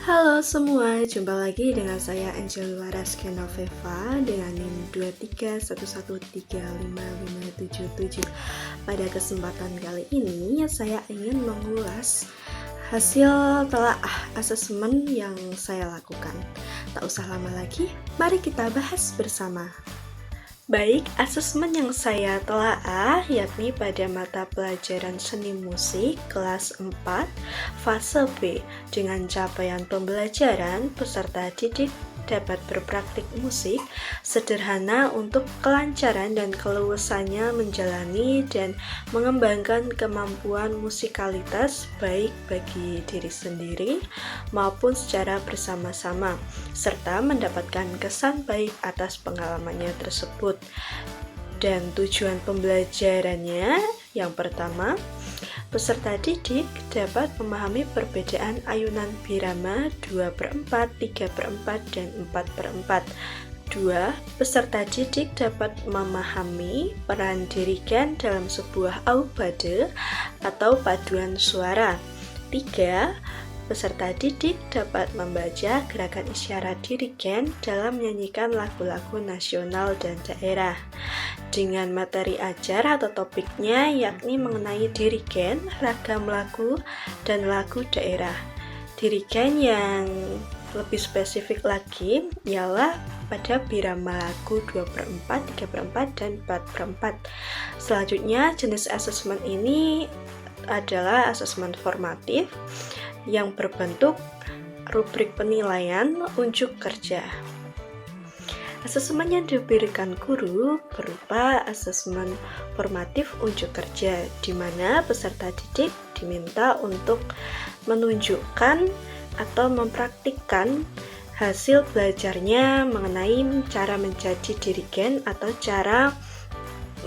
Halo semua, jumpa lagi dengan saya Angel Laras Kenoveva dengan NIM 231135557. Pada kesempatan kali ini saya ingin mengulas hasil telaah asesmen yang saya lakukan. Tak usah lama lagi, mari kita bahas bersama. Baik, asesmen yang saya telaah yakni pada mata pelajaran seni musik kelas 4 fase B dengan capaian pembelajaran peserta didik dapat berpraktik musik sederhana untuk kelancaran dan keleluasannya menjalani dan mengembangkan kemampuan musikalitas baik bagi diri sendiri maupun secara bersama-sama serta mendapatkan kesan baik atas pengalamannya tersebut. Dan tujuan pembelajarannya yang pertama, peserta didik dapat memahami perbedaan ayunan birama 2/4, 3/4, dan 4/4. 2. Peserta didik dapat memahami peran dirigen dalam sebuah aubade atau paduan suara. 3. Peserta didik dapat membaca gerakan isyarat dirigen dalam menyanyikan lagu-lagu nasional dan daerah. Dengan materi ajar atau topiknya yakni mengenai dirigen, ragam lagu, dan lagu daerah. Dirigen yang lebih spesifik lagi ialah pada birama lagu 2/4, 3/4, dan 4/4. Selanjutnya jenis asesmen ini adalah asesmen formatif yang berbentuk rubrik penilaian unjuk kerja. Asesmen yang diberikan guru berupa asesmen formatif unjuk kerja, di mana peserta didik diminta untuk menunjukkan atau mempraktikkan hasil belajarnya mengenai cara menjadi dirigen atau cara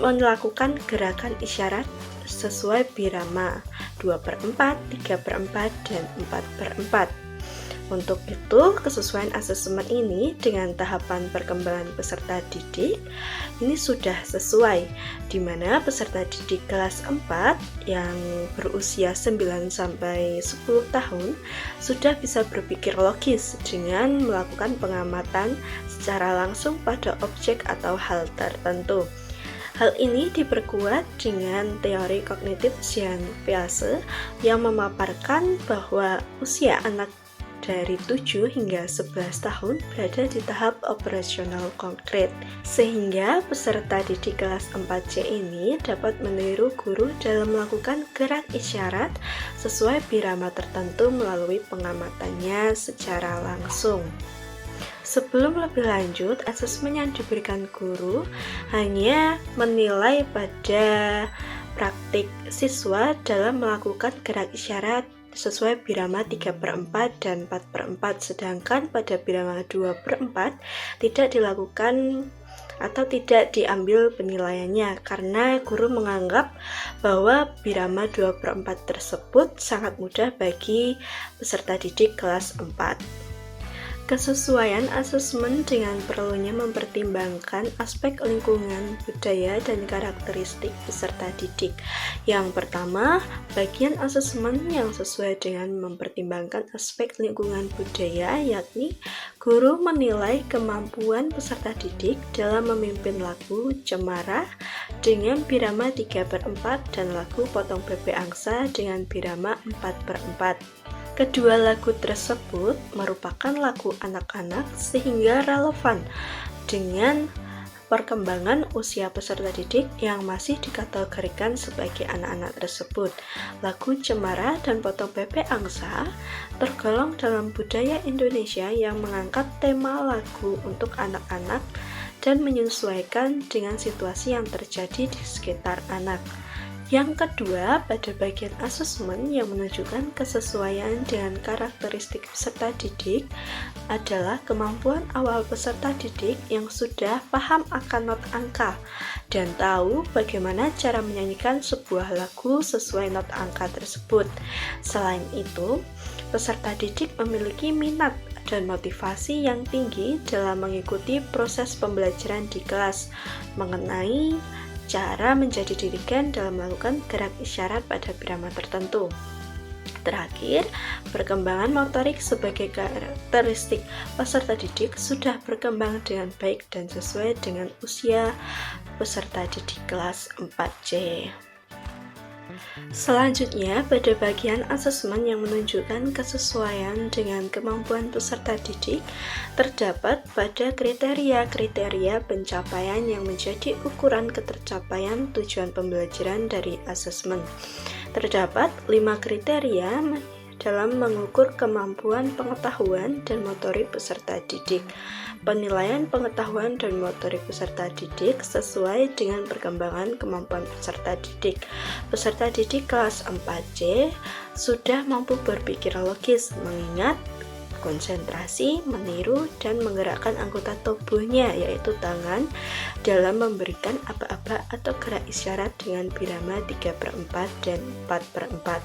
melakukan gerakan isyarat sesuai birama 2/4, 3/4, dan 4/4. Untuk itu, kesesuaian asesmen ini dengan tahapan perkembangan peserta didik ini sudah sesuai, di mana peserta didik kelas 4 yang berusia 9-10 tahun sudah bisa berpikir logis dengan melakukan pengamatan secara langsung pada objek atau hal tertentu. Hal ini diperkuat dengan teori kognitif Jean Piaget yang memaparkan bahwa usia anak dari 7 hingga 11 tahun berada di tahap operasional konkret, sehingga peserta didik kelas 4C ini dapat meniru guru dalam melakukan gerak isyarat sesuai birama tertentu melalui pengamatannya secara langsung. Sebelum lebih lanjut, asesmen yang diberikan guru hanya menilai pada praktik siswa dalam melakukan gerak isyarat sesuai birama 3/4 dan 4/4, sedangkan pada birama 2/4 tidak dilakukan atau tidak diambil penilaiannya karena guru menganggap bahwa birama 2/4 tersebut sangat mudah bagi peserta didik kelas 4. Kesesuaian asesmen dengan perlunya mempertimbangkan aspek lingkungan, budaya, dan karakteristik peserta didik. Yang pertama, bagian asesmen yang sesuai dengan mempertimbangkan aspek lingkungan budaya, yakni guru menilai kemampuan peserta didik dalam memimpin lagu Cemara dengan birama 3/4 dan lagu Potong Bebek Angsa dengan birama 4/4. Kedua lagu tersebut merupakan lagu anak-anak sehingga relevan dengan perkembangan usia peserta didik yang masih dikategorikan sebagai anak-anak tersebut. Lagu Cemara dan Potong Bebek Angsa tergolong dalam budaya Indonesia yang mengangkat tema lagu untuk anak-anak dan menyesuaikan dengan situasi yang terjadi di sekitar anak. Yang kedua, pada bagian asesmen yang menunjukkan kesesuaian dengan karakteristik peserta didik adalah kemampuan awal peserta didik yang sudah paham akan not angka dan tahu bagaimana cara menyanyikan sebuah lagu sesuai not angka tersebut. Selain itu, peserta didik memiliki minat dan motivasi yang tinggi dalam mengikuti proses pembelajaran di kelas mengenai cara menjadi dirigen dalam melakukan gerak isyarat pada birama tertentu. Terakhir, perkembangan motorik sebagai karakteristik peserta didik sudah berkembang dengan baik dan sesuai dengan usia peserta didik kelas 4C. Selanjutnya, pada bagian asesmen yang menunjukkan kesesuaian dengan kemampuan peserta didik, terdapat pada kriteria-kriteria pencapaian yang menjadi ukuran ketercapaian tujuan pembelajaran dari asesmen. Terdapat 5 kriteria dalam mengukur kemampuan pengetahuan dan motorik peserta didik. Penilaian pengetahuan dan motorik peserta didik sesuai dengan perkembangan kemampuan peserta didik. Peserta didik kelas 4C sudah mampu berpikir logis, mengingat, konsentrasi, meniru, dan menggerakkan anggota tubuhnya, yaitu tangan, dalam memberikan aba-aba atau gerak isyarat dengan birama 3/4 dan 4/4.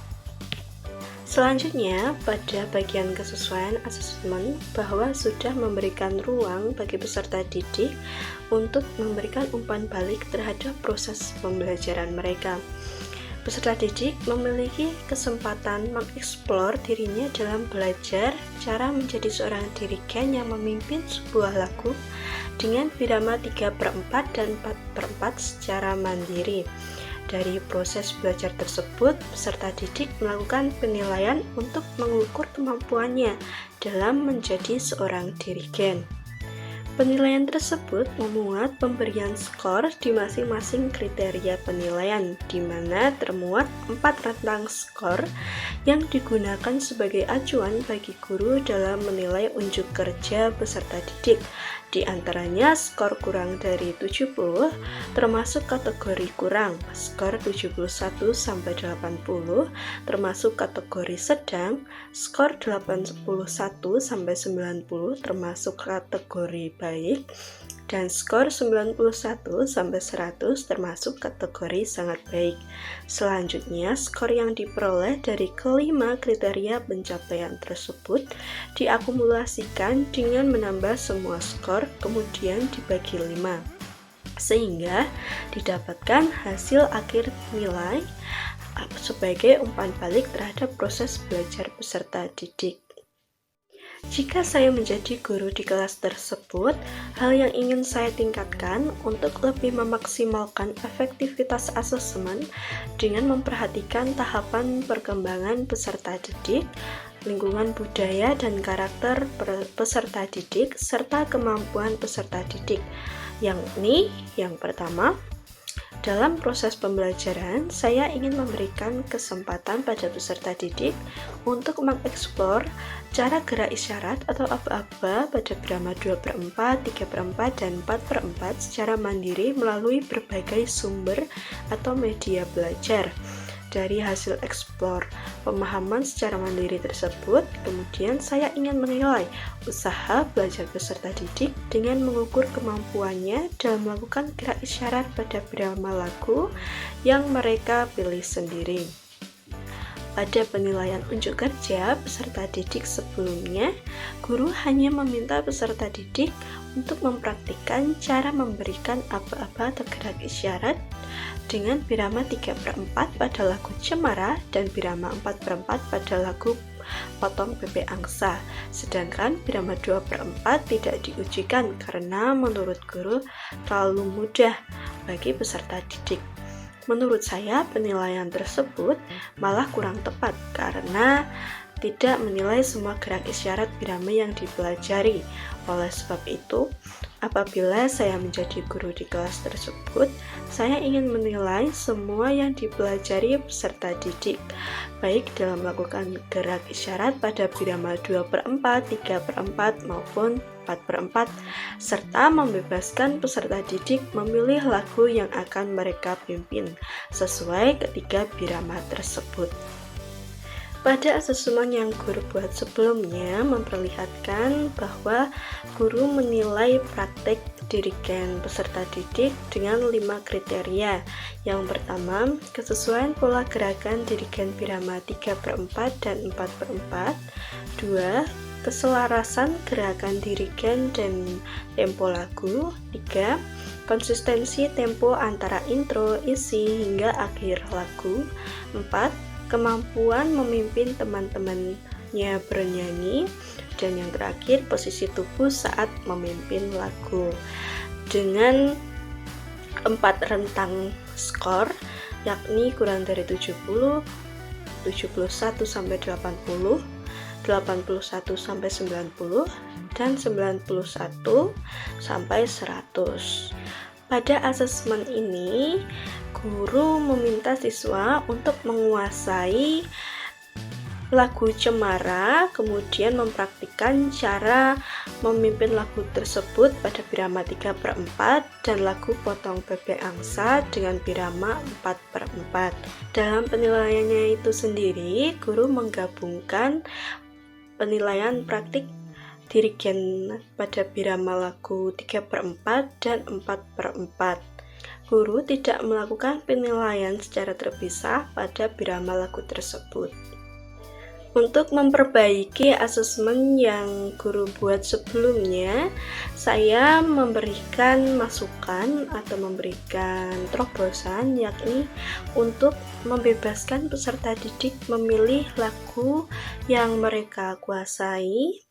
Selanjutnya, pada bagian kesesuaian asesmen bahwa sudah memberikan ruang bagi peserta didik untuk memberikan umpan balik terhadap proses pembelajaran mereka. Peserta didik memiliki kesempatan mengeksplor dirinya dalam belajar cara menjadi seorang dirigen yang memimpin sebuah lagu dengan birama 3/4 dan 4/4 secara mandiri. Dari proses belajar tersebut, peserta didik melakukan penilaian untuk mengukur kemampuannya dalam menjadi seorang dirigen. Penilaian tersebut memuat pemberian skor di masing-masing kriteria penilaian, di mana termuat 4 rentang skor yang digunakan sebagai acuan bagi guru dalam menilai unjuk kerja peserta didik. Di antaranya skor kurang dari 70 termasuk kategori kurang, skor 71-80 termasuk kategori sedang, skor 81-90 termasuk kategori baik, dan skor 91-100 termasuk kategori sangat baik. Selanjutnya, skor yang diperoleh dari kelima kriteria pencapaian tersebut diakumulasikan dengan menambah semua skor, kemudian dibagi 5, sehingga didapatkan hasil akhir nilai sebagai umpan balik terhadap proses belajar peserta didik. Jika saya menjadi guru di kelas tersebut, hal yang ingin saya tingkatkan untuk lebih memaksimalkan efektivitas asesmen dengan memperhatikan tahapan perkembangan peserta didik, lingkungan budaya dan karakter peserta didik, serta kemampuan peserta didik. Yang pertama, dalam proses pembelajaran, saya ingin memberikan kesempatan pada peserta didik untuk mengeksplor cara gerak isyarat atau aba-aba pada birama 2/4, 3/4, dan 4/4 secara mandiri melalui berbagai sumber atau media belajar. Dari hasil eksplor pemahaman secara mandiri tersebut, kemudian saya ingin menilai usaha belajar peserta didik dengan mengukur kemampuannya dalam melakukan gerak isyarat pada birama lagu yang mereka pilih sendiri. Pada penilaian unjuk kerja peserta didik sebelumnya, guru hanya meminta peserta didik untuk mempraktikkan cara memberikan aba-aba atau gerak isyarat dengan birama 3/4 pada lagu Cemara dan birama 4/4 pada lagu Potong Bebek Angsa. Sedangkan birama 2/4 tidak diujikan karena menurut guru terlalu mudah bagi peserta didik. Menurut saya, penilaian tersebut malah kurang tepat karena tidak menilai semua gerak isyarat birama yang dipelajari. Oleh sebab itu, apabila saya menjadi guru di kelas tersebut, saya ingin menilai semua yang dipelajari peserta didik, baik dalam melakukan gerak isyarat pada birama 2/4, 3/4, maupun 4/4, serta membebaskan peserta didik memilih lagu yang akan mereka pimpin sesuai ketiga birama tersebut. Pada asesmen yang guru buat sebelumnya memperlihatkan bahwa guru menilai praktek dirigen peserta didik dengan 5 kriteria. Yang pertama, kesesuaian pola gerakan dirigen birama 3/4 dan 4/4. 2. Keselarasan gerakan dirigen dan tempo lagu. 3. Konsistensi tempo antara intro, isi, hingga akhir lagu. 4. kemampuan memimpin teman-temannya bernyanyi, dan yang terakhir posisi tubuh saat memimpin lagu. Dengan 4 rentang skor, yakni kurang dari 70, 71 sampai 80, 81 sampai 90, dan 91 sampai 100. Pada asesmen ini, guru meminta siswa untuk menguasai lagu Cemara, kemudian mempraktikkan cara memimpin lagu tersebut pada birama 3/4 dan lagu Potong Bebek Angsa dengan birama 4/4. Dalam penilaiannya itu sendiri, guru menggabungkan penilaian praktik dirigen pada birama lagu 3/4 dan 4/4. Guru tidak melakukan penilaian secara terpisah pada birama lagu tersebut. Untuk memperbaiki asesmen yang guru buat sebelumnya, saya memberikan masukan atau memberikan terobosan, yakni untuk membebaskan peserta didik memilih lagu yang mereka kuasai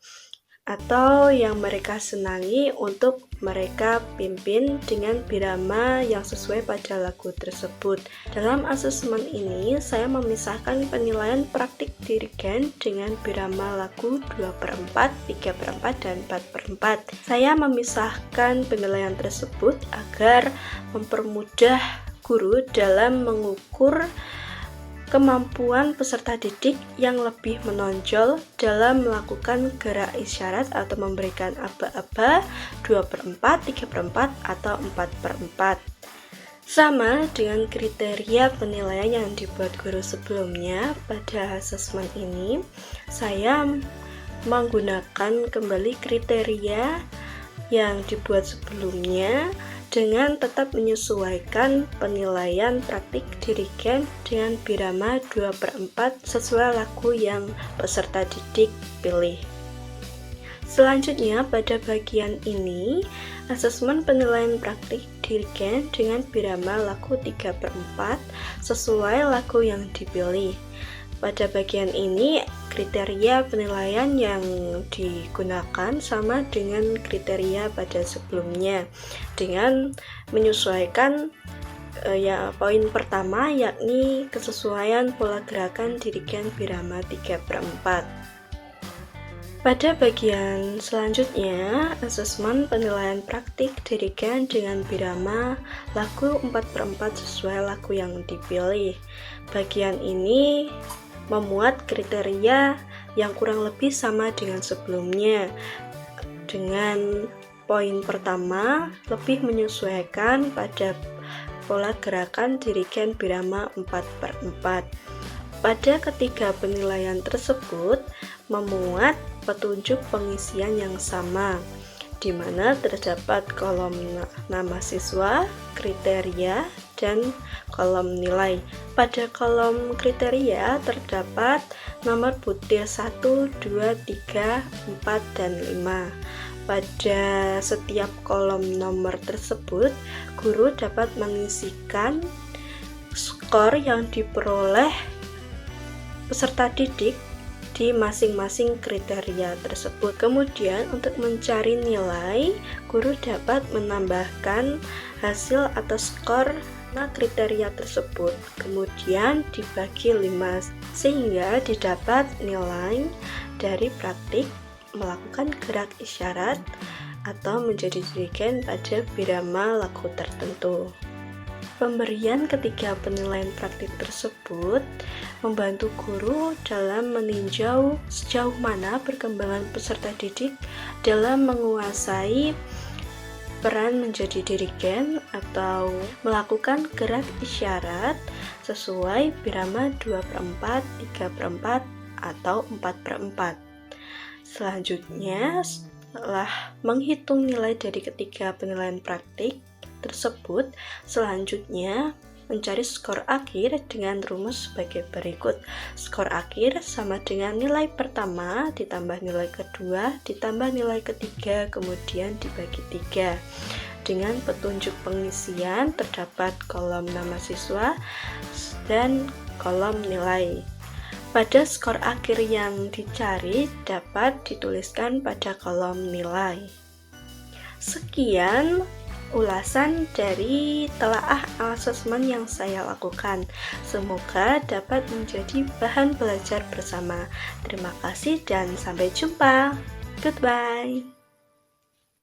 atau yang mereka senangi untuk mereka pimpin dengan birama yang sesuai pada lagu tersebut. Dalam asesmen ini, saya memisahkan penilaian praktik dirigen dengan birama lagu 2/4, 3/4, dan 4/4. Saya memisahkan penilaian tersebut agar mempermudah guru dalam mengukur kemampuan peserta didik yang lebih menonjol dalam melakukan gerak isyarat atau memberikan aba-aba 2/4, 3/4, atau 4/4. Sama dengan kriteria penilaian yang dibuat guru sebelumnya, pada asesmen ini saya menggunakan kembali kriteria yang dibuat sebelumnya dengan tetap menyesuaikan penilaian praktik dirigen dengan birama 2/4 sesuai lagu yang peserta didik pilih. Selanjutnya, pada bagian ini, asesmen penilaian praktik dirigen dengan birama lagu 3/4 sesuai lagu yang dipilih. Pada bagian ini, kriteria penilaian yang digunakan sama dengan kriteria pada sebelumnya, dengan menyesuaikan poin pertama, yakni kesesuaian pola gerakan dirigen birama 3/4. Pada bagian selanjutnya, asesmen penilaian praktik dirigen dengan birama lagu 4/4 sesuai lagu yang dipilih. Bagian ini memuat kriteria yang kurang lebih sama dengan sebelumnya, dengan poin pertama lebih menyesuaikan pada pola gerakan dirigen birama 4/4. Pada ketiga penilaian tersebut memuat petunjuk pengisian yang sama, di mana terdapat kolom nama siswa, kriteria, dan kolom nilai. Pada kolom kriteria terdapat nomor butir 1, 2, 3, 4, dan 5. Pada setiap kolom nomor tersebut, guru dapat mengisikan skor yang diperoleh peserta didik di masing-masing kriteria tersebut. Kemudian untuk mencari nilai, guru dapat menambahkan hasil atau skor kriteria tersebut, kemudian dibagi 5 sehingga didapat nilai dari praktik melakukan gerak isyarat atau menjadi dirigen pada birama lagu tertentu. Pemberian ketiga penilaian praktik tersebut membantu guru dalam meninjau sejauh mana perkembangan peserta didik dalam menguasai peran menjadi dirigen atau melakukan gerak isyarat sesuai birama 2/4, 3/4, atau 4/4. Selanjutnya, setelah menghitung nilai dari ketiga penilaian praktik tersebut, selanjutnya mencari skor akhir dengan rumus sebagai berikut. Skor akhir sama dengan nilai pertama ditambah nilai kedua ditambah nilai ketiga kemudian dibagi 3. Dengan petunjuk pengisian terdapat kolom nama siswa dan kolom nilai. Pada skor akhir yang dicari dapat dituliskan pada kolom nilai. Sekian ulasan dari telaah asesmen yang saya lakukan. Semoga dapat menjadi bahan belajar bersama. Terima kasih dan sampai jumpa. Goodbye.